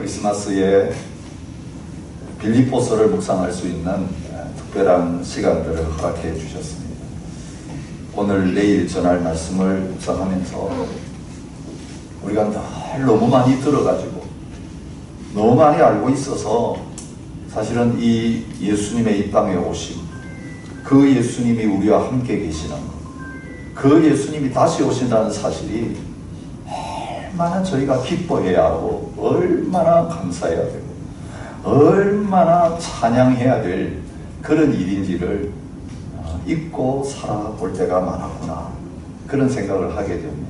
크리스마스에 빌립보서를 묵상할 수 있는 특별한 시간들을 허락해 주셨습니다. 오늘 내일 전할 말씀을 묵상하면서 우리가 늘 너무 많이 들어가지고 너무 많이 알고 있어서 사실은 이 예수님의 이 땅에 오심, 그 예수님이 우리와 함께 계시는 것, 그 예수님이 다시 오신다는 사실이 얼마나 저희가 기뻐해야 하고 얼마나 감사해야 되고 얼마나 찬양해야 될 그런 일인지를 잊고 살아볼 때가 많았구나, 그런 생각을 하게 됩니다.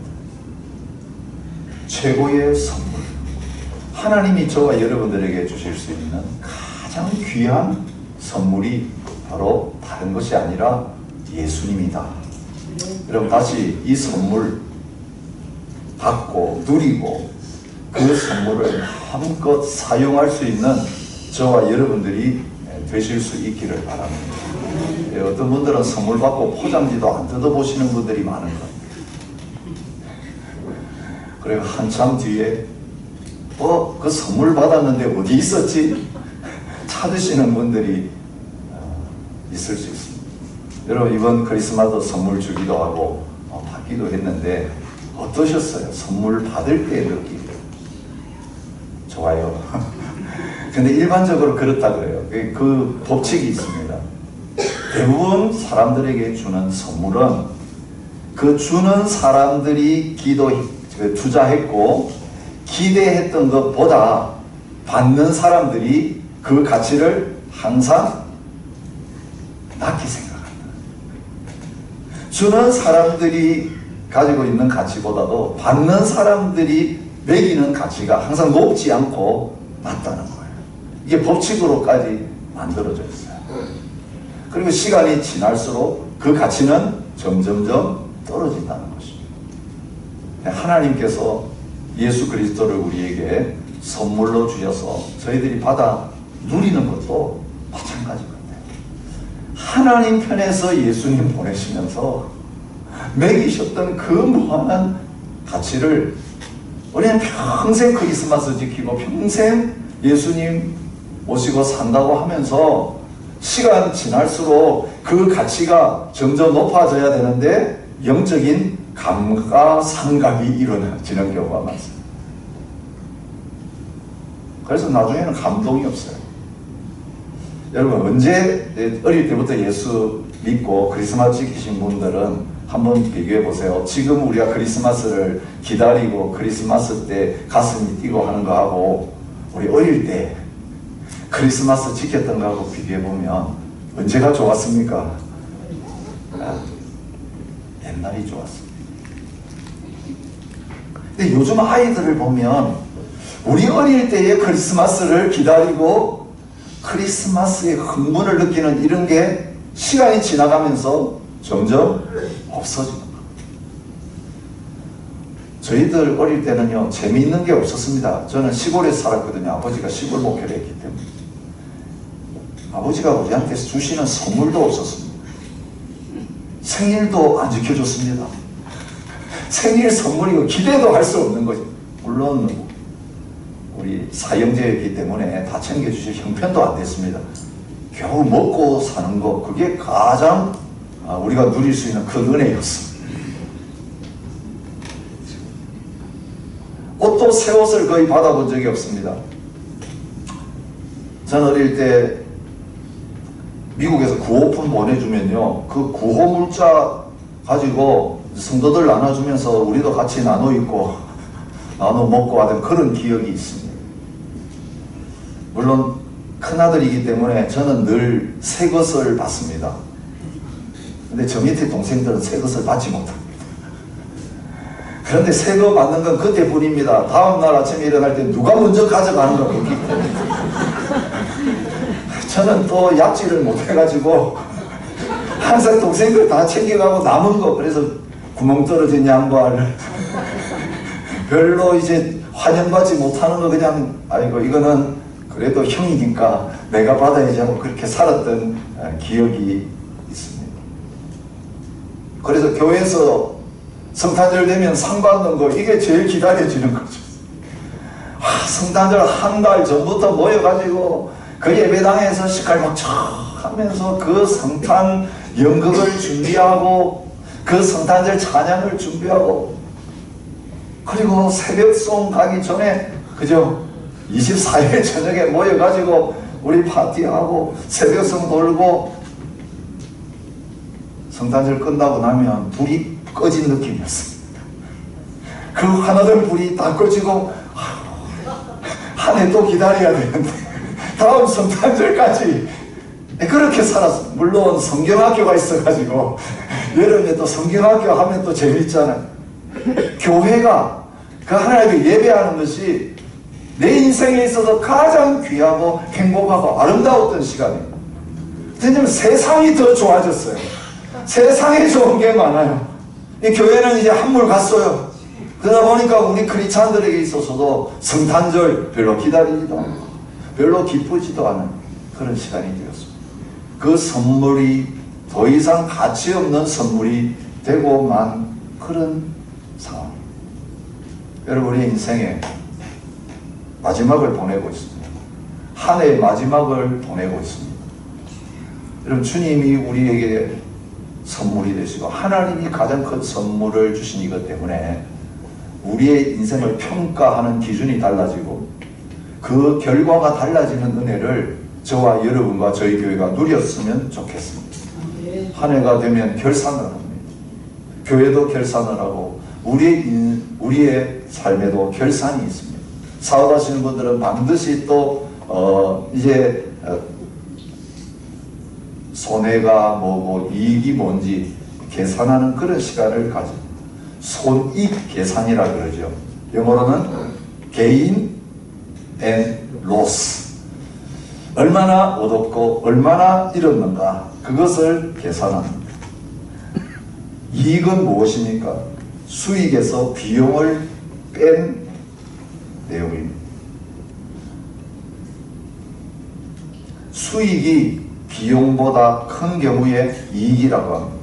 최고의 선물, 하나님이 저와 여러분들에게 주실 수 있는 가장 귀한 선물이 바로 다른 것이 아니라 예수님이다. 여러분, 다시 이 선물 받고 누리고 그 선물을 마음껏 사용할 수 있는 저와 여러분들이 되실 수 있기를 바랍니다. 어떤 분들은 선물 받고 포장지도 안 뜯어보시는 분들이 많은 겁니다. 그리고 한참 뒤에 그 선물 받았는데 어디 있었지? 찾으시는 분들이 있을 수 있습니다. 여러분, 이번 크리스마스 선물 주기도 하고 받기도 했는데 어떠셨어요? 선물 받을 때 느끼기 좋아요. 근데 일반적으로 그렇다 그래요. 그 법칙이 있습니다. 대부분 사람들에게 주는 선물은 그 주는 사람들이 투자했고 기대했던 것보다 받는 사람들이 그 가치를 항상 낮게 생각한다. 주는 사람들이 가지고 있는 가치보다도 받는 사람들이 매기는 가치가 항상 높지 않고 낮다는 거예요. 이게 법칙으로까지 만들어져 있어요. 그리고 시간이 지날수록 그 가치는 점점점 떨어진다는 것입니다. 하나님께서 예수 그리스도를 우리에게 선물로 주셔서 저희들이 받아 누리는 것도 마찬가지 같아요. 하나님 편에서 예수님 보내시면서 매기셨던 그 무한한 가치를 우리는 평생 크리스마스 지키고 평생 예수님 모시고 산다고 하면서 시간 지날수록 그 가치가 점점 높아져야 되는데 영적인 감가상각이 일어나지는 경우가 많습니다. 그래서 나중에는 감동이 없어요. 여러분, 언제 어릴 때부터 예수 믿고 크리스마스 지키신 분들은 한번 비교해 보세요. 지금 우리가 크리스마스를 기다리고 크리스마스 때 가슴이 뛰고 하는 거하고 우리 어릴 때 크리스마스 지켰던 거하고 비교해 보면 언제가 좋았습니까? 옛날이 좋았습니다. 근데 요즘 아이들을 보면 우리 어릴 때의 크리스마스를 기다리고 크리스마스의 흥분을 느끼는 이런 게 시간이 지나가면서 점점 없어지는 거예요. 저희들 어릴 때는요, 재미있는 게 없었습니다. 저는 시골에 살았거든요. 아버지가 시골 목회를 했기 때문에. 아버지가 우리한테 주시는 선물도 없었습니다. 생일도 안 지켜줬습니다. 생일 선물이고 기대도 할 수 없는 거죠. 물론 우리 사형제였기 때문에 다 챙겨주실 형편도 안 됐습니다. 겨우 먹고 사는 거, 그게 가장 우리가 누릴 수 있는 큰 은혜였습니다. 옷도 새 옷을 거의 받아본 적이 없습니다. 저는 어릴 때 미국에서 구호품 보내주면요, 그 구호 물자 가지고 성도들 나눠주면서 우리도 같이 나눠 입고 나눠 먹고 하던 그런 기억이 있습니다. 물론 큰아들이기 때문에 저는 늘 새 것을 받습니다. 근데 저 밑에 동생들은 새 것을 받지 못합니다. 그런데 새 거 받는 건 그때뿐입니다. 다음날 아침에 일어날 때 누가 먼저 가져가는 가 보기 때문에 저는 또 약지를 못해가지고 항상 동생들 다 챙겨가고 남은 거, 그래서 구멍 떨어진 양말 별로 이제 환영받지 못하는 거 그냥 아이고 이거는 그래도 형이니까 내가 받아야지 하고 그렇게 살았던 기억이 있습니다. 그래서 교회에서 성탄절 되면 상 받는 거, 이게 제일 기다려지는 거죠. 성탄절 한 달 전부터 모여가지고 그 예배당에서 시끌벅적 하면서 그 성탄 연극을 준비하고 그 성탄절 찬양을 준비하고 그리고 새벽송 가기 전에 그죠? 24일 저녁에 모여가지고 우리 파티하고 새벽송 돌고 성탄절 끝나고 나면 불이 꺼진 느낌이었습니다. 그 하나된 불이 다 꺼지고 한 해 또 기다려야 되는데 다음 성탄절까지 그렇게 살았어요. 물론 성경학교가 있어가지고 여름에 또 성경학교 하면 또 재밌잖아요. 교회가 그 하나님께 예배하는 것이 내 인생에 있어서 가장 귀하고 행복하고 아름다웠던 시간이에요. 왜냐면 세상이 더 좋아졌어요. 세상에 좋은 게 많아요. 이 교회는 이제 한물 갔어요. 그러다 보니까 우리 크리스찬들에게 있어서도 성탄절 별로 기다리지도 않고 별로 기쁘지도 않은 그런 시간이 되었습니다. 그 선물이 더 이상 가치 없는 선물이 되고 만 그런 상황. 여러분 우리 인생에 마지막을 보내고 있습니다. 한 해의 마지막을 보내고 있습니다. 여러분 주님이 우리에게 선물이 되시고 하나님이 가장 큰 선물을 주신 이것 때문에 우리의 인생을 평가하는 기준이 달라지고 그 결과가 달라지는 은혜를 저와 여러분과 저희 교회가 누렸으면 좋겠습니다. 한 해가 되면 결산을 합니다. 교회도 결산을 하고 우리의 삶에도 결산이 있습니다. 사업하시는 분들은 반드시 또 이제 손해가 뭐고 이익이 뭔지 계산하는 그런 시간을 가집니다. 손익 계산이라 그러죠. 영어로는 gain and loss. 얼마나 얻었고 얼마나 잃었는가 그것을 계산합니다. 이익은 무엇입니까? 수익에서 비용을 뺀 내용입니다. 수익이 비용보다 큰 경우에 이익이라고 합니다.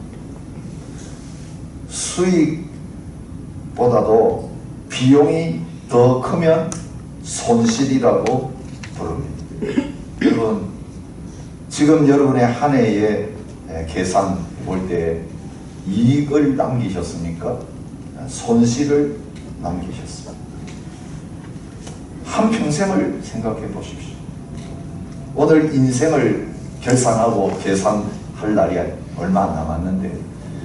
수익보다도 비용이 더 크면 손실이라고 부릅니다. 여러분 지금 여러분의 한 해의 계산 볼 때 이익을 남기셨습니까? 손실을 남기셨습니까? 한평생을 생각해 보십시오. 오늘 인생을 결산하고 계산할 날이 얼마 안 남았는데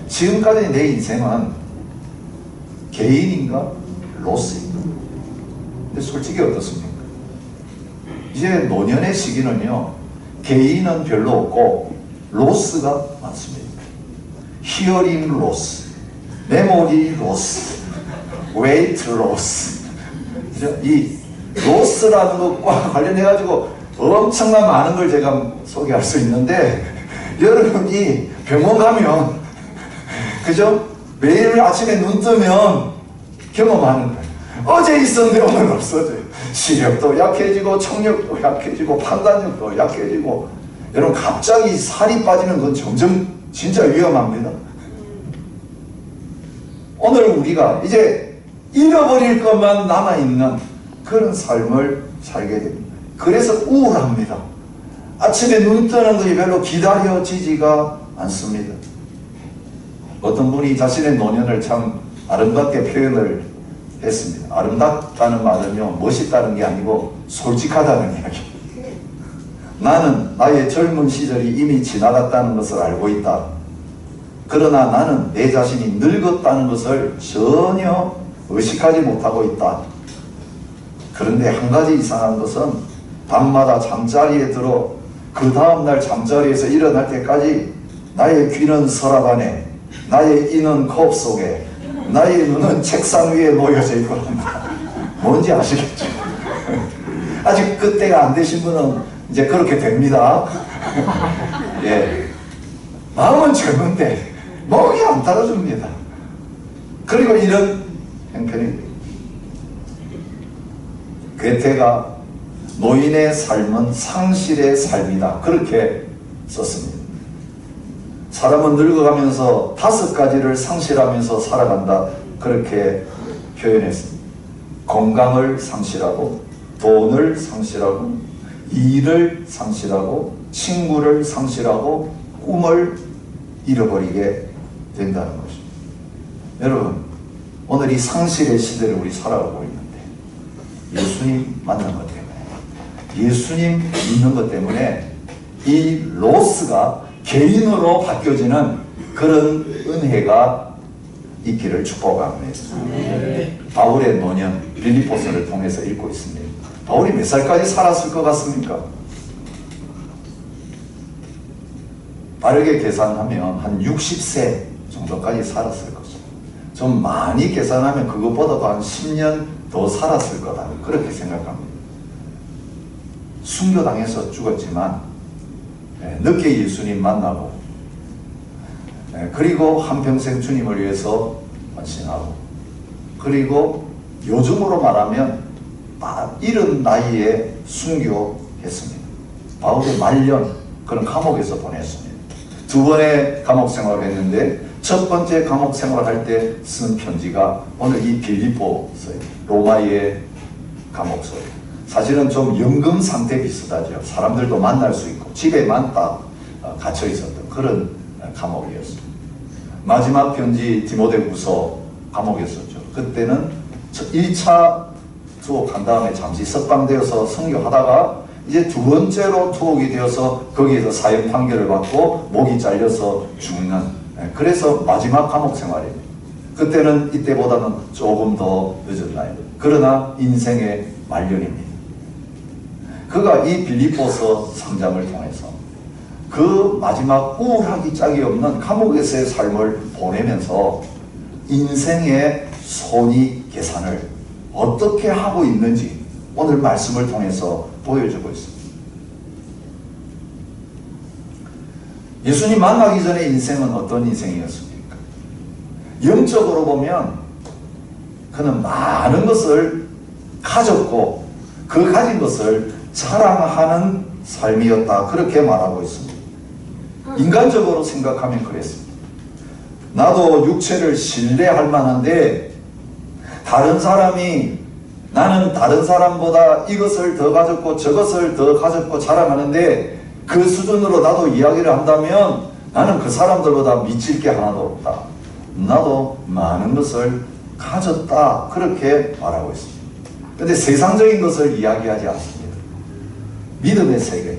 지금까지 내 인생은 개인인가? 로스인가? 근데 솔직히 어떻습니까? 이제 노년의 시기는요 개인은 별로 없고 로스가 많습니다. 히어링 로스, 메모리 로스, 웨이트 로스. 이 로스라는 것과 관련해가지고 엄청난 많은 걸 제가 소개할 수 있는데 여러분이 병원 가면 그죠? 매일 아침에 눈 뜨면 경험하는 거예요. 어제 있었는데 오늘 없어져요. 시력도 약해지고 청력도 약해지고 판단력도 약해지고 여러분 갑자기 살이 빠지는 건 점점 진짜 위험합니다. 오늘 우리가 이제 잃어버릴 것만 남아있는 그런 삶을 살게 됩니다. 그래서 우울합니다. 아침에 눈 뜨는 것이 별로 기다려지지가 않습니다. 어떤 분이 자신의 노년을 참 아름답게 표현을 했습니다. 아름답다는 말은요 멋있다는 게 아니고 솔직하다는 이야기. 나는 나의 젊은 시절이 이미 지나갔다는 것을 알고 있다. 그러나 나는 내 자신이 늙었다는 것을 전혀 의식하지 못하고 있다. 그런데 한 가지 이상한 것은 밤마다 잠자리에 들어 그 다음날 잠자리에서 일어날 때까지 나의 귀는 서랍 안에, 나의 이는 컵 속에, 나의 눈은 책상 위에 놓여져 있고 합니다. 뭔지 아시겠죠? 아직 그때가 안 되신 분은 이제 그렇게 됩니다. 예. 마음은 젊은데 몸이 안 따라줍니다. 그리고 이런 형편입니다. 괴테가 노인의 삶은 상실의 삶이다. 그렇게 썼습니다. 사람은 늙어가면서 5가지를 상실하면서 살아간다. 그렇게 표현했습니다. 건강을 상실하고 돈을 상실하고 일을 상실하고 친구를 상실하고 꿈을 잃어버리게 된다는 것입니다. 여러분, 오늘 이 상실의 시대를 우리 살아가고 있는데 예수님 만난 것 때문에, 예수님 믿는 것 때문에 이 로스가 개인으로 바뀌어지는 그런 은혜가 있기를 축복합니다. 바울의 노년 빌립보서를 통해서 읽고 있습니다. 바울이 몇 살까지 살았을 것 같습니까? 빠르게 계산하면 한 60세 정도까지 살았을 것입니다. 좀 많이 계산하면 그것보다도 한 10년 더 살았을 거다, 그렇게 생각합니다. 순교당해서 죽었지만 늦게 예수님 만나고, 그리고 한평생 주님을 위해서 헌신하고, 그리고 요즘으로 말하면 이른 나이에 순교했습니다. 바울의 말년 그런 감옥에서 보냈습니다. 2번의 감옥 생활을 했는데 첫 번째 감옥 생활할 때 쓴 편지가 오늘 이 빌립보서예요. 로마의 감옥서예요. 사실은 좀 연금 상태 비슷하죠. 사람들도 만날 수 있고 집에만 딱 갇혀 있었던 그런 감옥이었어요. 마지막 편지 디모데후서 감옥이었었죠. 그때는 1차 투옥한 다음에 잠시 석방되어서 선교하다가 이제 2번째로 투옥이 되어서 거기에서 사형 판결을 받고 목이 잘려서 죽는, 그래서 마지막 감옥 생활입니다. 그때는 이때보다는 조금 더 늦은 나이, 그러나 인생의 말년입니다. 그가 이 빌립보서 3장을 통해서 그 마지막 우울하기 짝이 없는 감옥에서의 삶을 보내면서 인생의 손익 계산을 어떻게 하고 있는지 오늘 말씀을 통해서 보여주고 있습니다. 예수님 만나기 전에 인생은 어떤 인생이었습니까? 영적으로 보면 그는 많은 것을 가졌고 그 가진 것을 자랑하는 삶이었다, 그렇게 말하고 있습니다. 인간적으로 생각하면 그랬습니다. 나도 육체를 신뢰할 만한데 다른 사람이 나는 다른 사람보다 이것을 더 가졌고 저것을 더 가졌고 자랑하는데 그 수준으로 나도 이야기를 한다면 나는 그 사람들보다 미칠 게 하나도 없다. 나도 많은 것을 가졌다, 그렇게 말하고 있습니다. 그런데 세상적인 것을 이야기하지 않습니다. 믿음의 세계,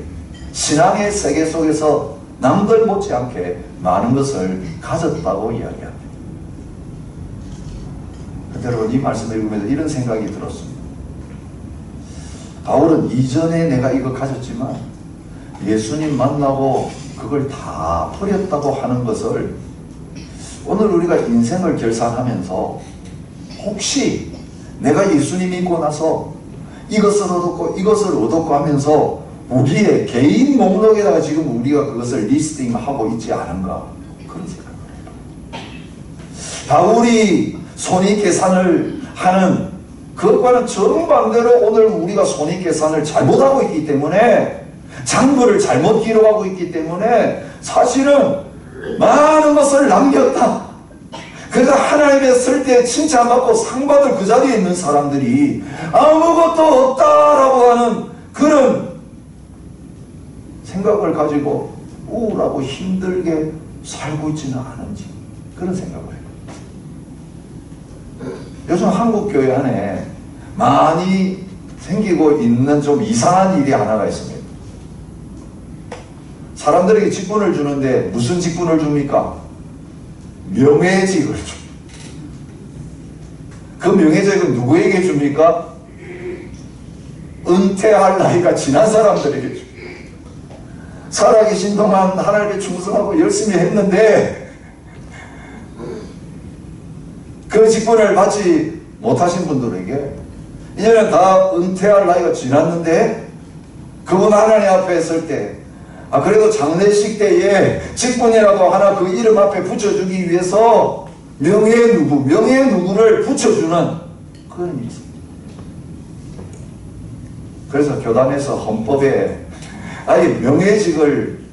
신앙의 세계 속에서 남들 못지않게 많은 것을 가졌다고 이야기합니다. 여러분, 이 말씀을 읽으면서 이런 생각이 들었습니다. 바울은 이전에 내가 이거 가졌지만 예수님 만나고 그걸 다 버렸다고 하는 것을 오늘 우리가 인생을 결산하면서 혹시 내가 예수님 믿고 나서 이것을 얻었고 이것을 얻었고 하면서 우리의 개인 목록에다가 지금 우리가 그것을 리스팅하고 있지 않은가, 그런 생각을 해요. 바울이 손익계산을 하는 그것과는 정반대로 오늘 우리가 손익계산을 잘못하고 있기 때문에, 장부를 잘못 기록하고 있기 때문에 사실은 많은 것을 남겼다. 그래서 하나님의 설대에 칭찬받고 상받을 그 자리에 있는 사람들이 아무것도 없다라고 하는 그런 생각을 가지고 우울하고 힘들게 살고 있지는 않은지, 그런 생각을 해요. 요즘 한국 교회 안에 많이 생기고 있는 좀 이상한 일이 하나가 있습니다. 사람들에게 직분을 주는데 무슨 직분을 줍니까? 명예직을 줍니다. 그 명예직은 누구에게 줍니까? 은퇴할 나이가 지난 사람들에게 줍니다. 살아계신 동안 하나님께 충성하고 열심히 했는데 그 직분을 받지 못하신 분들에게 이제는 다 은퇴할 나이가 지났는데 그분 하나님 앞에 설 때 그래도 장례식 때에 직분이라도 하나 그 이름 앞에 붙여주기 위해서 명예 누구를 붙여주는 그런 일이 있습니다. 그래서 교단에서 헌법에 아예 명예직을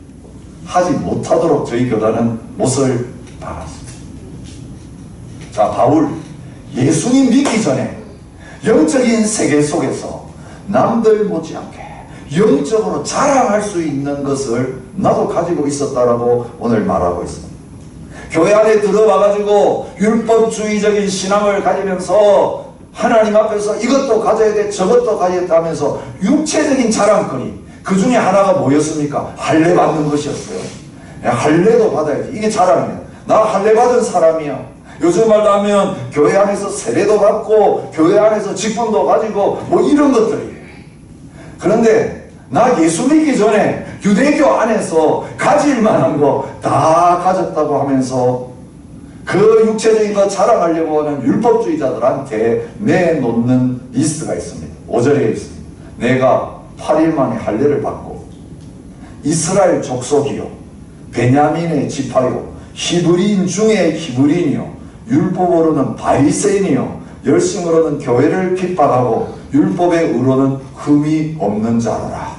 하지 못하도록 저희 교단은 못을 박았습니다. 자, 바울 예수님 믿기 전에 영적인 세계 속에서 남들 못지않게 영적으로 자랑할 수 있는 것을 나도 가지고 있었다라고 오늘 말하고 있습니다. 교회 안에 들어와가지고 율법주의적인 신앙을 가지면서 하나님 앞에서 이것도 가져야 돼 저것도 가져야 돼 하면서 육체적인 자랑거리, 그 중에 하나가 뭐였습니까? 할례 받는 것이었어요. 야, 할례도 받아야지. 이게 자랑이야. 나 할례 받은 사람이야. 요즘 말로 하면 교회 안에서 세례도 받고 교회 안에서 직분도 가지고 뭐 이런 것들이에요. 그런데 나 예수 믿기 전에 유대교 안에서 가질 만한 거 다 가졌다고 하면서 그 육체적인 거 자랑하려고 하는 율법주의자들한테 내놓는 리스트가 있습니다. 5절에 있습니다. 내가 8일 만에 할례를 받고 이스라엘 족속이요 베냐민의 지파요 히브리인 중에 히브리인이요 율법으로는 바리새인이요 열심으로는 교회를 핍박하고 율법의 의로는 흠이 없는 자로라.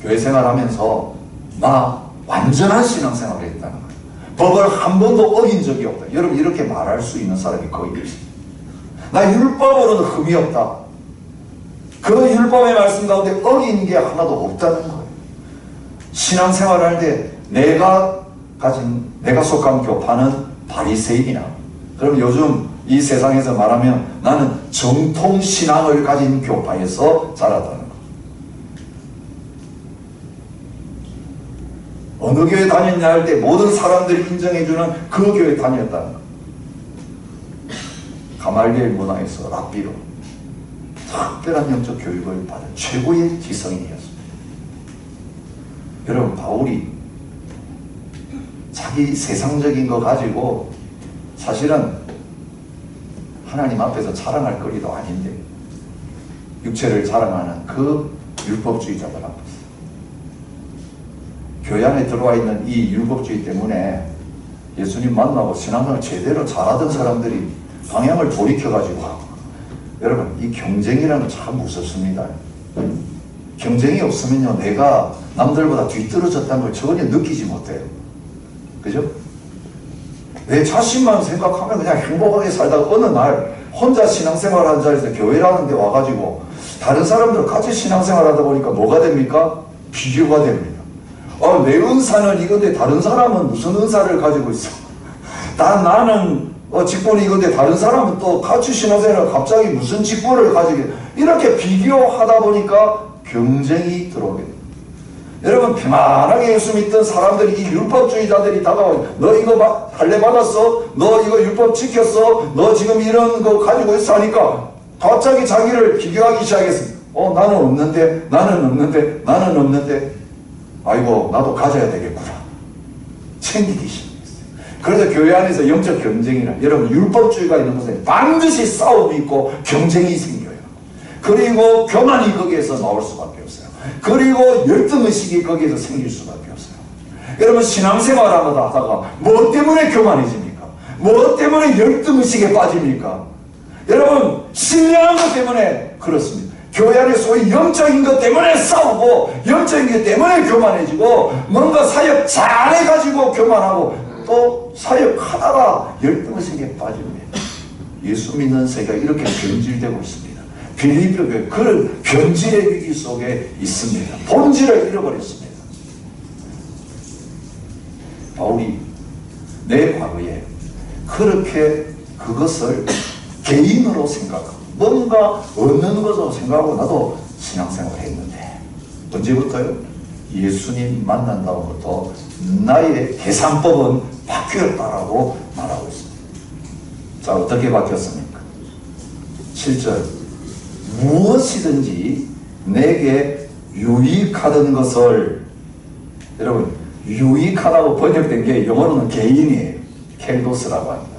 교회 생활하면서 나 완전한 신앙생활을 했다는 거예요. 법을 한 번도 어긴 적이 없다. 여러분 이렇게 말할 수 있는 사람이 거의 없습니다. 나 율법으로는 흠이 없다. 그 율법의 말씀 가운데 어긴 게 하나도 없다는 거예요. 신앙생활할 때 내가 속한 교파는 바리새인이나 그럼 요즘 이 세상에서 말하면 나는 정통신앙을 가진 교파에서 자랐다는 거예요. 어느 교회 다녔냐 할 때 모든 사람들이 인정해주는 그 교회 다녔다는 거예요. 가말리엘 문화에서 랍비로 특별한 영적 교육을 받은 최고의 지성인이었습니다. 여러분 바울이 자기 세상적인 거 가지고 사실은 하나님 앞에서 자랑할 거리도 아닌데 육체를 자랑하는 그 율법주의자들 앞에서 교회 안에 들어와 있는 이 율법주의 때문에 예수님 만나고 신앙생활 제대로 잘하던 사람들이 방향을 돌이켜가지고 여러분 이 경쟁이라는 건 참 무섭습니다. 경쟁이 없으면요 내가 남들보다 뒤떨어졌다는 걸 전혀 느끼지 못해요. 그죠? 내 자신만 생각하면 그냥 행복하게 살다가 어느 날 혼자 신앙생활 하는 자리에서 교회라는 데 와가지고 다른 사람들 같이 신앙생활 하다 보니까 뭐가 됩니까? 비교가 됩니다. 내 은사는 이건데 다른 사람은 무슨 은사를 가지고 있어? 나는 직분이 이건데 다른 사람은 또 같이 신앙생활을 갑자기 무슨 직분을 가지게 이렇게 비교하다 보니까 경쟁이 들어오게 됩니다. 여러분 평안하게 예수 믿던 사람들이 이 율법주의자들이 다가오고 너 이거 할례 받았어? 너 이거 율법 지켰어? 너 지금 이런 거 가지고 있어? 하니까 갑자기 자기를 비교하기 시작했습니다. 나는 없는데 나는 없는데 나는 없는데 아이고 나도 가져야 되겠구나. 챙기기 시작했어요. 그래서 교회 안에서 영적 경쟁이나 여러분 율법주의가 있는 곳에 반드시 싸움이 있고 경쟁이 생겨요. 그리고 교만이 거기에서 나올 수밖에 없어요. 그리고 열등의식이 거기에서 생길 수밖에 없어요. 여러분 신앙생활 하다가 뭐 때문에 교만해집니까? 뭐 때문에 열등의식에 빠집니까? 여러분 신령한 것 때문에 그렇습니다. 교회 안에 소위 영적인 것 때문에 싸우고 영적인 것 때문에 교만해지고 뭔가 사역 잘해가지고 교만하고 또 사역하다가 열등의식에 빠집니다. 예수 믿는 세계가 이렇게 변질되고 있습니다. 빌립보 교회 그런 변질의 위기 속에 있습니다. 본질을 잃어버렸습니다. 바울이 내 과거에 그렇게 그것을 개인으로 생각하고 뭔가 얻는 것으로 생각하고 나도 신앙생활을 했는데 언제부터요? 예수님 만난 다음부터 나의 계산법은 바뀌었다라고 말하고 있습니다. 자 어떻게 바뀌었습니까? 7절 무엇이든지 내게 유익하던 것을 여러분 유익하다고 번역된 게 영어로는 개인이에요. 켈도스라고 합니다.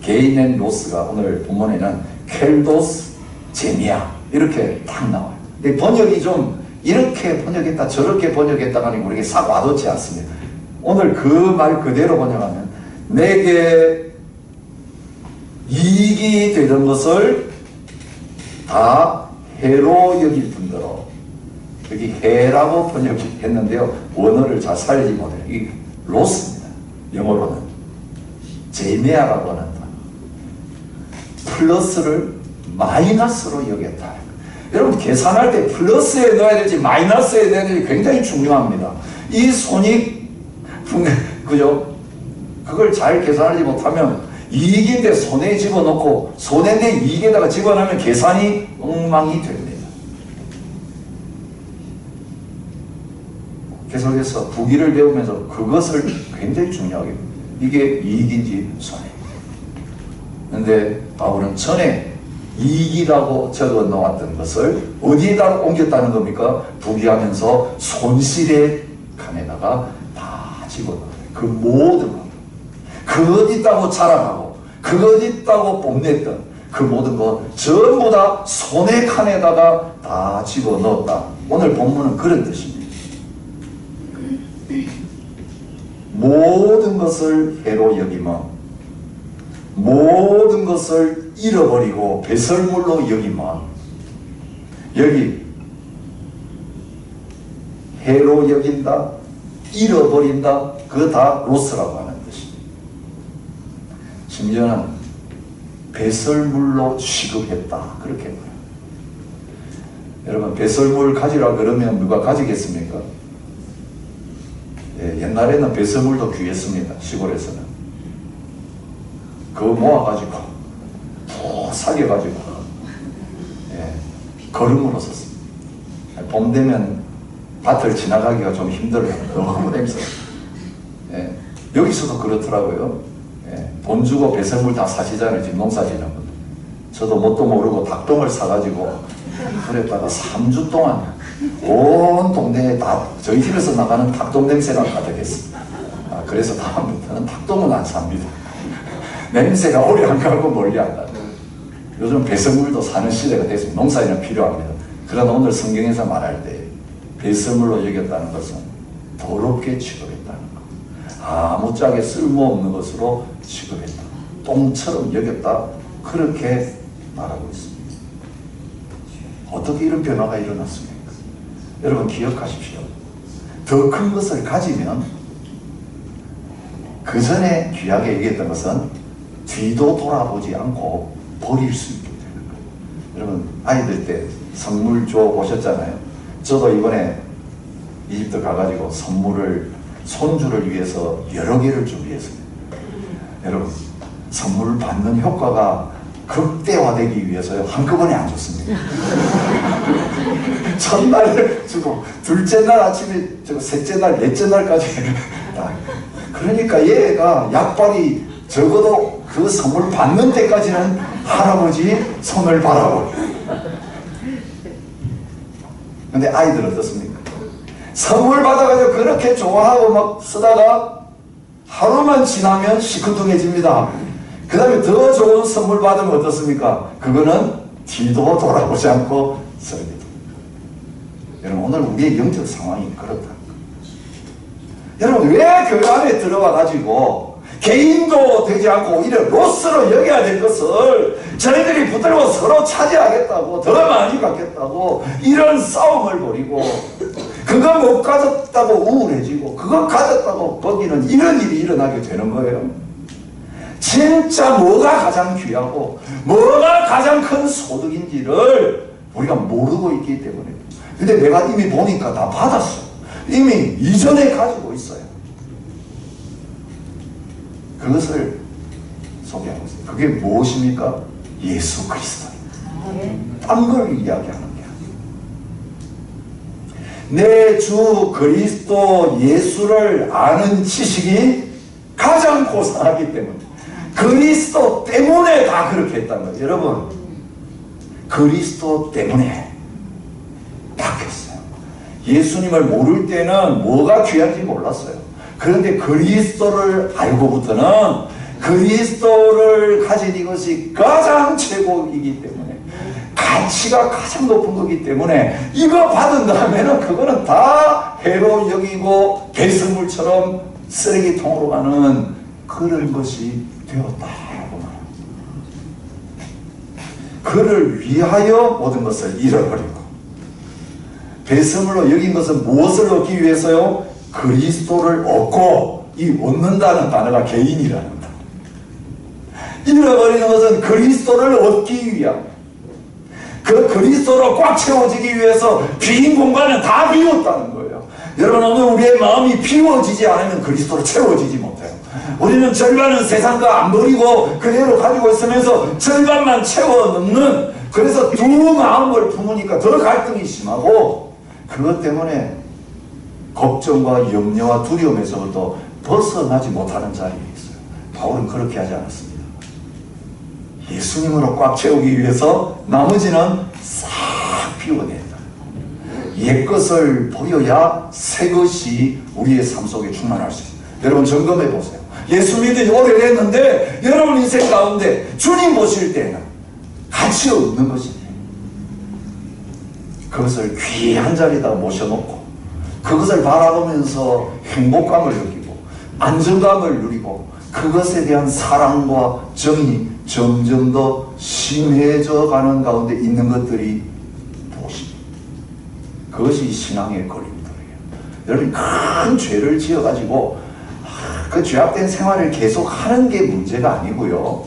개인의 로스가 오늘 본문에는 켈도스 제니아 이렇게 딱 나와요. 근데 번역이 좀 이렇게 번역했다 저렇게 번역했다가 아니고 우리에게 싹 와닿지 않습니다. 오늘 그 말 그대로 번역하면 내게 이익이 되던 것을 다 해로 여길 뿐더러 여기 해라고 번역했는데요. 원어를 잘 살리지 못해요. 이 로스입니다. 영어로는 제니아라고 하는 플러스를 마이너스로 여겼다. 여러분 계산할 때 플러스에 넣어야 될지 마이너스에 넣어야 될지 굉장히 중요합니다. 이 손익 그죠? 그걸 잘 계산하지 못하면 이익인데 손해에 집어넣고 손해인데 이익에다가 집어넣으면 계산이 엉망이 됩니다. 계속해서 부기를 배우면서 그것을 굉장히 중요하게 이게 이익인지 손해. 그런데 바울은 전에 이익이라고 적어 놓았던 것을 어디에다 옮겼다는 겁니까? 부기하면서 손실의 칸에다가 다 집어넣어요. 그 모든 것. 그것 있다고 자랑하고 그것 있다고 뽐냈던 그 모든 것 전부 다 손의 칸에다가 다 집어넣었다. 오늘 본문은 그런 뜻입니다. 모든 것을 해로 여기면 모든 것을 잃어버리고 배설물로 여기면 여기 해로 여긴다, 잃어버린다, 그거 다 로스라고 하는 뜻입니다. 심지어는 배설물로 취급했다 그렇게 말해요. 여러분 배설물 가지라 그러면 누가 가지겠습니까? 예, 옛날에는 배설물도 귀했습니다. 시골에서는 그거 모아가지고 푹 사겨가지고 예, 거름으로 썼습니다. 봄 되면 밭을 지나가기가 좀 힘들어요. 너무 냄새. 예, 여기서도 그렇더라고요. 예, 돈 주고 배설물 다 사시잖아요. 지금 농사 지는 분. 저도 뭣도 모르고 닭똥을 사가지고 그랬다가 3주 동안 온 동네에 다 저희 집에서 나가는 닭똥 냄새가 가득했습니다. 그래서 다음부터는 닭똥은 안 삽니다. 냄새가 오래 안 가고 멀리 안 가고. 요즘 배설물도 사는 시대가 됐습니다. 농사에는 필요합니다. 그러나 오늘 성경에서 말할 때 배설물로 여겼다는 것은 더럽게 취급했다는 것. 아무짝에 쓸모없는 것으로 취급했다. 똥처럼 여겼다. 그렇게 말하고 있습니다. 어떻게 이런 변화가 일어났습니까? 여러분 기억하십시오. 더 큰 것을 가지면 그 전에 귀하게 얘기했던 것은 뒤도 돌아보지 않고 버릴 수 있게 되는 거예요. 여러분 아이들 때 선물 줘 보셨잖아요. 저도 이번에 이집트 가가지고 선물을 손주를 위해서 여러 개를 준비했습니다. 여러분 선물 받는 효과가 극대화되기 위해서요 한꺼번에 안 줬습니다. 첫날 주고 둘째 날 아침에 주고 셋째 날 넷째 날까지 그러니까 얘가 약발이 적어도 그 선물 받는 때까지는 할아버지 손을 바라보고. 근데 아이들 어떻습니까? 선물 받아가지고 그렇게 좋아하고 막 쓰다가 하루만 지나면 시큰둥해집니다. 그 다음에 더 좋은 선물 받으면 어떻습니까? 그거는 뒤도 돌아보지 않고 씁니다. 여러분 오늘 우리의 영적 상황이 그렇다는 거예요. 여러분 왜 교회 안에 들어와 가지고 개인도 되지 않고 오히려 로스로 여겨야 될 것을 저희들이 붙들고 서로 차지하겠다고 더 많이 갖겠다고 이런 싸움을 벌이고 그거 못 가졌다고 우울해지고 그거 가졌다고 거기는 이런 일이 일어나게 되는 거예요. 진짜 뭐가 가장 귀하고 뭐가 가장 큰 소득인지를 우리가 모르고 있기 때문에. 근데 내가 이미 보니까 다 받았어. 이미 이전에 가지고 있어요. 그것을 소개하고 있어요. 그게 무엇입니까? 예수 그리스도입니다. 딴 걸 이야기하는 게 아니에요. 내 주 그리스도 예수를 아는 지식이 가장 고상하기 때문에 그리스도 때문에 다 그렇게 했다는 거예요. 여러분 그리스도 때문에 바뀌었어요. 예수님을 모를 때는 뭐가 귀한지 몰랐어요. 그런데 그리스도를 알고부터는 그리스도를 가진 이것이 가장 최고이기 때문에 가치가 가장 높은 거기 때문에 이거 받은 다음에는 그거는 다 해로 여기고 배설물처럼 쓰레기통으로 가는 그런 것이 되었다라고 말합니다. 그를 위하여 모든 것을 잃어버리고 배설물로 여긴 것은 무엇을 얻기 위해서요? 그리스도를 얻고 이 얻는다는 단어가 개인이라는 단어. 잃어버리는 것은 그리스도를 얻기 위함. 그 그리스도로 꽉 채워지기 위해서 빈 공간은 다 비웠다는 거예요. 여러분, 오늘 우리의 마음이 비워지지 않으면 그리스도로 채워지지 못해요. 우리는 절반은 세상과 안 버리고 그대로 가지고 있으면서 절반만 채워 넣는, 그래서 두 마음을 품으니까 더 갈등이 심하고, 그것 때문에 걱정과 염려와 두려움에서부터 벗어나지 못하는 자리에 있어요. 바울은 그렇게 하지 않았습니다. 예수님으로 꽉 채우기 위해서 나머지는 싹 비워낸다. 옛것을 버려야 새것이 우리의 삶 속에 충만할 수 있어요. 여러분, 점검해 보세요. 예수 믿은 지 오래됐는데 여러분 인생 가운데 주님 보실 때는 가치 없는 것입니다. 그것을 귀한 자리에다 모셔놓고 그것을 바라보면서 행복감을 느끼고 안정감을 누리고 그것에 대한 사랑과 정이 점점 더 심해져 가는 가운데 있는 것들이 무엇입니까? 그것이 신앙의 걸림돌이에요. 여러분, 큰 죄를 지어가지고 그 죄악된 생활을 계속 하는 게 문제가 아니고요.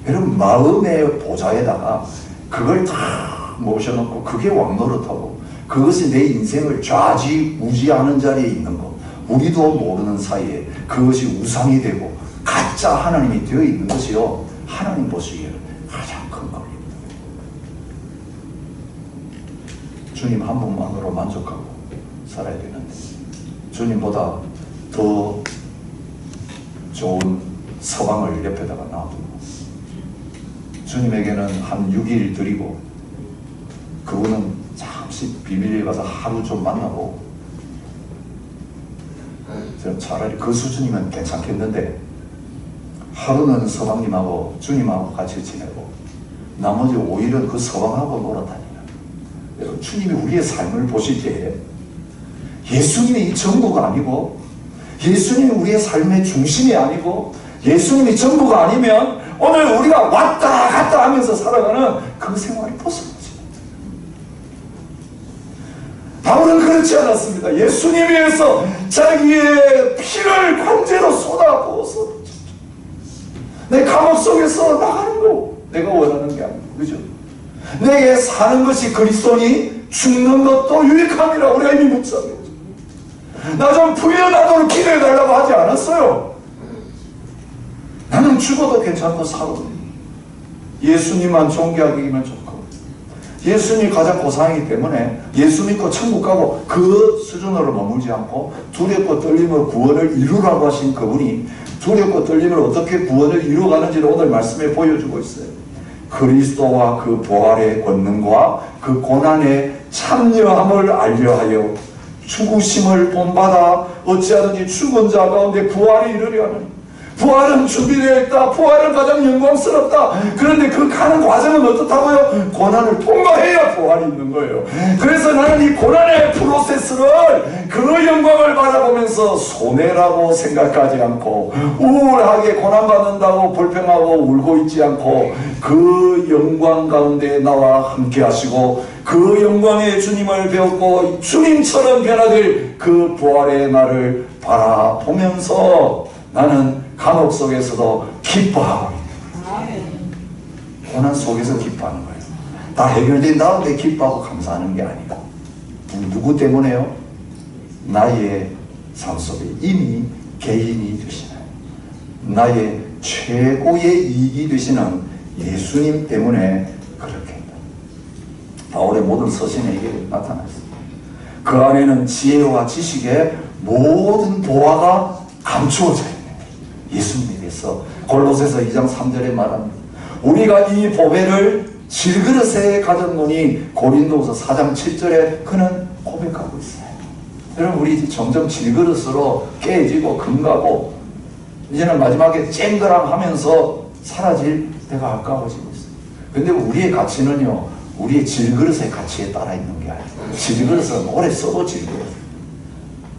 여러분, 마음의 보좌에다가 그걸 다 모셔놓고 그게 왕노릇하고 그것이 내 인생을 좌지우지하는 자리에 있는 것, 우리도 모르는 사이에 그것이 우상이 되고 가짜 하나님이 되어 있는 것이요, 하나님 보시기에는 가장 큰 걸림돌이에요. 주님 한 분만으로 만족하고 살아야 되는데 주님보다 더 좋은 서방을 옆에다가 놔두고 주님에게는 한 6일 드리고 그분은 잠시 비밀리에 가서 하루 좀 만나고, 차라리 그 수준이면 괜찮겠는데 하루는 서방님하고 주님하고 같이 지내고 나머지 5일은 그 서방하고 놀아다니는, 여러분, 주님이 우리의 삶을 보실 때 예수님이 전부가 아니고 예수님이 우리의 삶의 중심이 아니고 예수님이 전부가 아니면 오늘 우리가 왔다 갔다 하면서 살아가는 그 생활이 벗어나지 못해요. 바울은 그렇지 않았습니다. 예수님 위해서 자기의 피를 강제로 쏟아부어서 내 감옥 속에서 나가는 거 내가 원하는 게 아니고, 그죠? 내게 사는 것이 그리스도니 죽는 것도 유익함이라 우리가 이미 묵상했죠. 나 좀 풀려나도록 기도해달라고 하지 않았어요. 나는 죽어도 괜찮고 살아도 예수님만 존귀하기만 좋고 예수님이 가장 고상이기 때문에 예수 믿고 천국 가고 그 수준으로 머물지 않고 두렵고 떨림으로 구원을 이루라고 하신 그분이 두렵고 떨림으로 어떻게 구원을 이루어가는지를 오늘 말씀에 보여주고 있어요. 그리스도와 그 부활의 권능과 그 고난의 참여함을 알려하여 죽으심을 본받아 어찌하든지 죽은 자 가운데 부활에 이르려 하는, 부활은 준비되어 있다. 부활은 가장 영광스럽다. 그런데 그 가는 과정은 어떻다고요? 고난을 통과해야 부활이 있는 거예요. 그래서 나는 이 고난의 프로세스를, 그 영광을 바라보면서 손해라고 생각하지 않고 우울하게 고난받는다고 불평하고 울고 있지 않고 그 영광 가운데 나와 함께 하시고 그 영광의 주님을 배웠고 주님처럼 변화될 그 부활의 날을 바라보면서 나는 감옥 속에서도 기뻐하고 있는 거예요. 고난 속에서 기뻐하는 거예요. 다 해결된 다음에 기뻐하고 감사하는 게 아니고, 누구 때문에요? 나의 삶 속에 이미 개인이 되시는, 나의 최고의 이익이 되시는 예수님 때문에 그렇게 바울의 모든 서신에 이게 나타났습니다. 그 안에는 지혜와 지식의 모든 보화가 감추어져 있는 예수님에 대해서 골로새서 2장 3절에 말합니다. 우리가 이 보배를 질그릇에 가졌노니 고린도서 4장 7절에 그는 고백하고 있어요. 여러분, 우리 점점 질그릇으로 깨지고 금가고 이제는 마지막에 쨍그랑 하면서 사라질 때가 가까워지고 있어요. 근데 우리의 가치는요, 우리의 질그릇의 가치에 따라 있는 게 아니에요. 질그릇은 오래 써도 질그릇,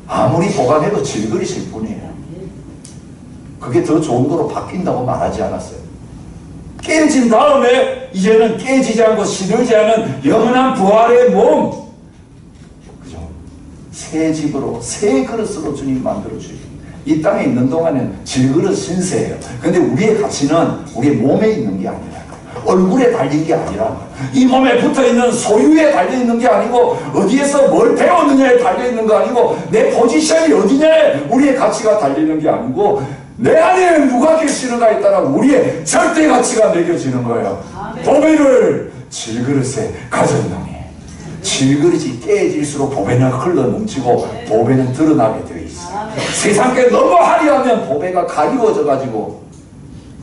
아무리 보관해도 질그릇일 뿐이에요. 그게 더 좋은 거로 바뀐다고 말하지 않았어요. 깨진 다음에 이제는 깨지지 않고 시들지 않은 영원한 부활의 몸, 그죠? 새 집으로, 새 그릇으로 주님 만들어 주십니다. 이 땅에 있는 동안은 질그릇 신세예요. 근데 우리의 가치는 우리의 몸에 있는 게 아니라 얼굴에 달린 게 아니라, 이 몸에 붙어있는 소유에 달려있는 게 아니고, 어디에서 뭘 배웠느냐에 달려있는 거 아니고, 내 포지션이 어디냐에 우리의 가치가 달리는 게 아니고, 내 안에 누가 계시는가에 따라 우리의 절대 가치가 매겨지는 거예요. 보배를 질그릇에 가졌느니 질그릇이 깨질수록 보배는 흘러 넘치고 보배는 드러나게 되어 있어요. 세상에 너무 화려하면 보배가 가리워져 가지고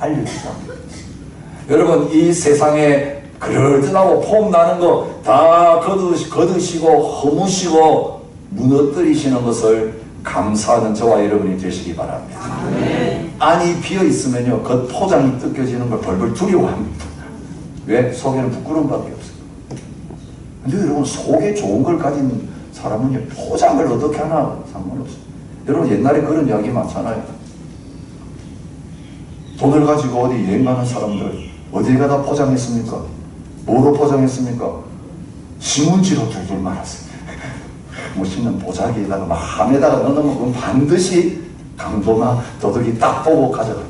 알려지지 않습니다. 여러분, 이 세상에 그럴듯하고 폼나는 거 다 거두시고 허무시고 무너뜨리시는 것을 감사하는 저와 여러분이 되시기 바랍니다. 안이 비어있으면요, 겉 포장이 뜯겨지는 걸 벌벌 두려워합니다. 왜? 속에는 부끄러움밖에 없어요. 근데 여러분, 속에 좋은 걸 가진 사람은요, 포장을 어떻게 하나 상관없어요. 여러분, 옛날에 그런 이야기 많잖아요. 돈을 가지고 어디 여행 가는 사람들 어디 가다 포장했습니까? 뭐로 포장했습니까? 신문지로 둘둘 말았어요. 멋있는 보자기에다가 막 함에다가 넣어놓으면 반드시 강도나 도둑이 딱 보고 가져가요.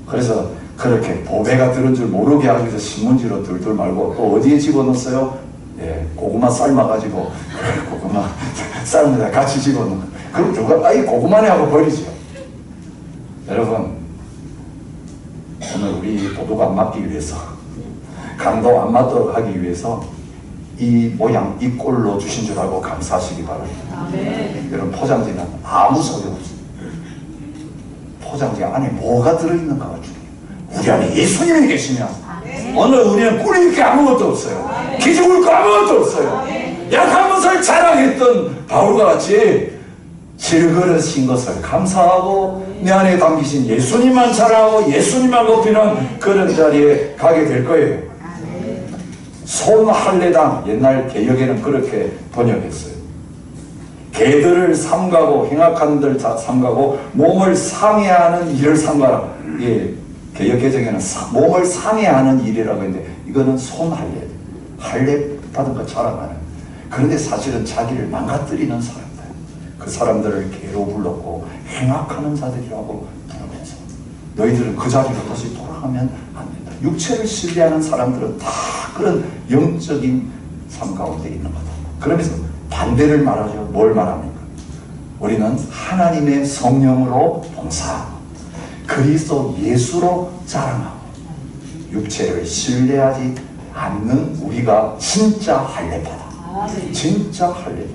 그래서 그렇게 보배가 들은 줄 모르게 하기 위해서 신문지로 둘둘 말고, 또 어디에 집어넣었어요? 예, 고구마 삶아가지고 고구마 삶에다 같이 집어넣는. 그럼 누가 아이 고구마네 하고 버리죠. 여러분, 오늘 우리 도둑 안 맞기 위해서, 강도 안 맞도록 하기 위해서 이 모양, 이 꼴로 주신 줄 알고 감사하시기 바랍니다. 여러분, 포장지는 아무 소용 없어요. 포장지 안에 뭐가 들어있는가가 중요해요. 우리 안에 예수님이 계시면 오늘 우리는 꿀릴 게 아무것도 없어요. 기죽을 거 아무것도 없어요. 약한 것을 자랑했던 바울과 같이 질그릇인 것을 감사하고 내 안에 담기신 예수님만 자랑하고 예수님만 높이는 그런 자리에 가게 될 거예요. 손할례당, 옛날 개역에는 그렇게 번역했어요. 개들을 삼가고 행악한 들 삼가고 몸을 상해하는 일을 삼가라. 예, 개역 개정에는 몸을 상해하는 일이라고 했는데, 이거는 손할례, 할례 받은 거 자랑하는. 그런데 사실은 자기를 망가뜨리는 사람들, 그 사람들을 개로 불렀고 행악하는 자들이라고 부르면서, 너희들은 그 자리로 다시 돌아가면 안 된다. 육체를 신뢰하는 사람들은 다 그런 영적인 삶 가운데 있는 거다. 그러면서 반대를 말하죠. 뭘 말합니까? 우리는 하나님의 성령으로 봉사하고 그리스도 예수로 자랑하고 육체를 신뢰하지 않는 우리가 진짜 할례파다. 진짜 할례파.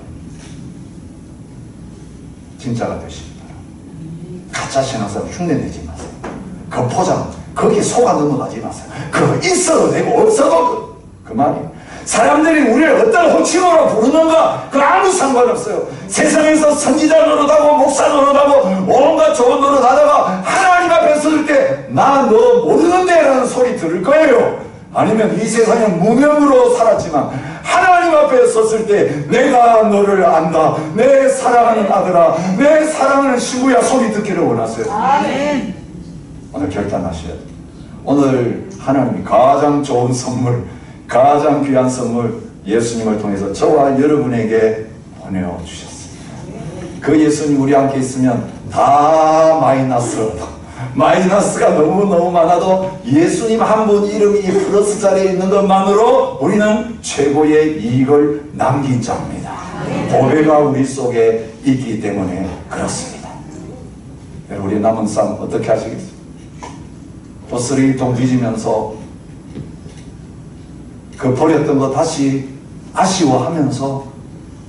진짜가 되십니다. 가짜 신앙사람 흉내내지 마세요. 그 포장, 거기에 속아 넘어가지 마세요. 그거 있어도 되고 없어도 그만이에요. 사람들이 우리를 어떤 호칭으로 부르는가 그 아무 상관없어요. 세상에서 선지자 노릇하고 목사 노릇하고 온갖 좋은 노릇하다가 하나님 앞에 섰을 때 나 너 모르는데 라는 소리 들을 거예요. 아니면 이 세상에 무명으로 살았지만 하나님 앞에 섰을 때 내가 너를 안다, 내 사랑하는 아들아, 내 사랑하는 친구야 소리 듣기를 원하세요. 아멘. 오늘 결단하셔야 돼요. 오늘 하나님이 가장 좋은 선물, 가장 귀한 선물 예수님을 통해서 저와 여러분에게 보내주셨습니다. 그 예수님 우리 함께 있으면 다 마이너스가 너무너무 많아도 예수님 한 분 이름이 플러스 자리에 있는 것만으로 우리는 최고의 이익을 남긴 자입니다. 보배가 우리 속에 있기 때문에 그렇습니다. 여러분, 우리 남은 삶 어떻게 하시겠습니까? 또 쓰레기통 뒤지면서 그 버렸던 거 다시 아쉬워하면서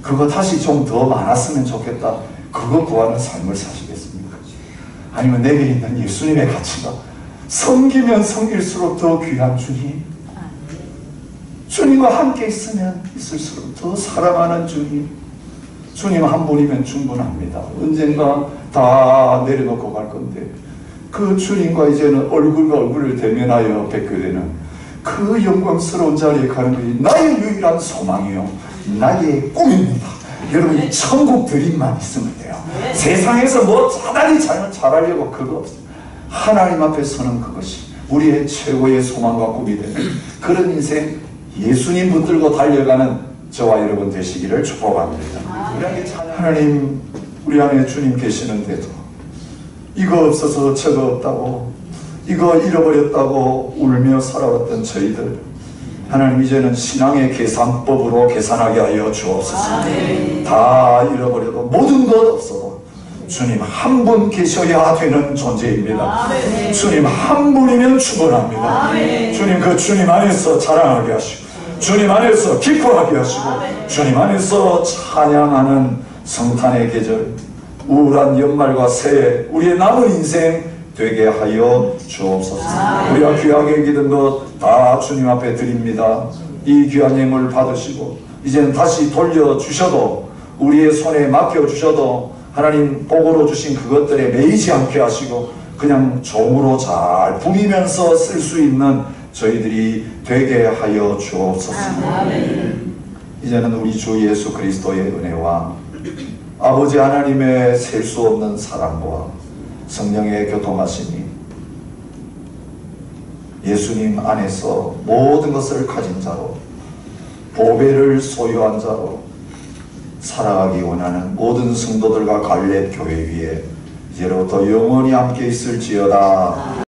그거 다시 좀 더 많았으면 좋겠다, 그거 구하는 삶을 사시겠습니까? 아니면 내게 있는 예수님의 가치가 섬기면 섬길수록 더 귀한 주님, 주님과 함께 있으면 있을수록 더 사랑하는 주님, 주님 한 분이면 충분합니다. 언젠가 다 내려놓고 갈 건데 그 주님과 이제는 얼굴과 얼굴을 대면하여 뵙게 되는 그 영광스러운 자리에 가는 것이 나의 유일한 소망이요 나의 꿈입니다. 여러분, 이 천국 드림만 있으면 돼요. 세상에서 뭐 차라리 잘하려고 그거 없어요. 하나님 앞에 서는 그것이 우리의 최고의 소망과 꿈이 되는 그런 인생, 예수님 붙들고 달려가는 저와 여러분 되시기를 축복합니다. 하나님, 우리 안에 주님 계시는데도 이거 없어서 저거 없다고 이거 잃어버렸다고 울며 살아왔던 저희들, 하나님 이제는 신앙의 계산법으로 계산하게 하여 주옵소서. 다 잃어버려도 모든 것 없어도 주님 한 분 계셔야 되는 존재입니다. 주님 한 분이면 충분합니다. 주님 그 주님 안에서 자랑하게 하시고 주님 안에서 기뻐하게 하시고 주님 안에서 찬양하는 성탄의 계절, 우울한 연말과 새해 우리의 남은 인생 되게 하여 주옵소서. 우리가 귀하게 여기던 것 다 주님 앞에 드립니다. 이 귀한 예물 받으시고 이제는 다시 돌려주셔도, 우리의 손에 맡겨주셔도 하나님 복으로 주신 그것들에 매이지 않게 하시고 그냥 종으로 잘 부리면서 쓸 수 있는 저희들이 되게 하여 주옵소서. 이제는 우리 주 예수 그리스도의 은혜와 아버지 하나님의 셀 수 없는 사랑과 성령의 교통하심이 예수님 안에서 모든 것을 가진 자로, 보배를 소유한 자로 살아가기 원하는 모든 성도들과 갈렙 교회 위에 이제로부터 영원히 함께 있을지어다.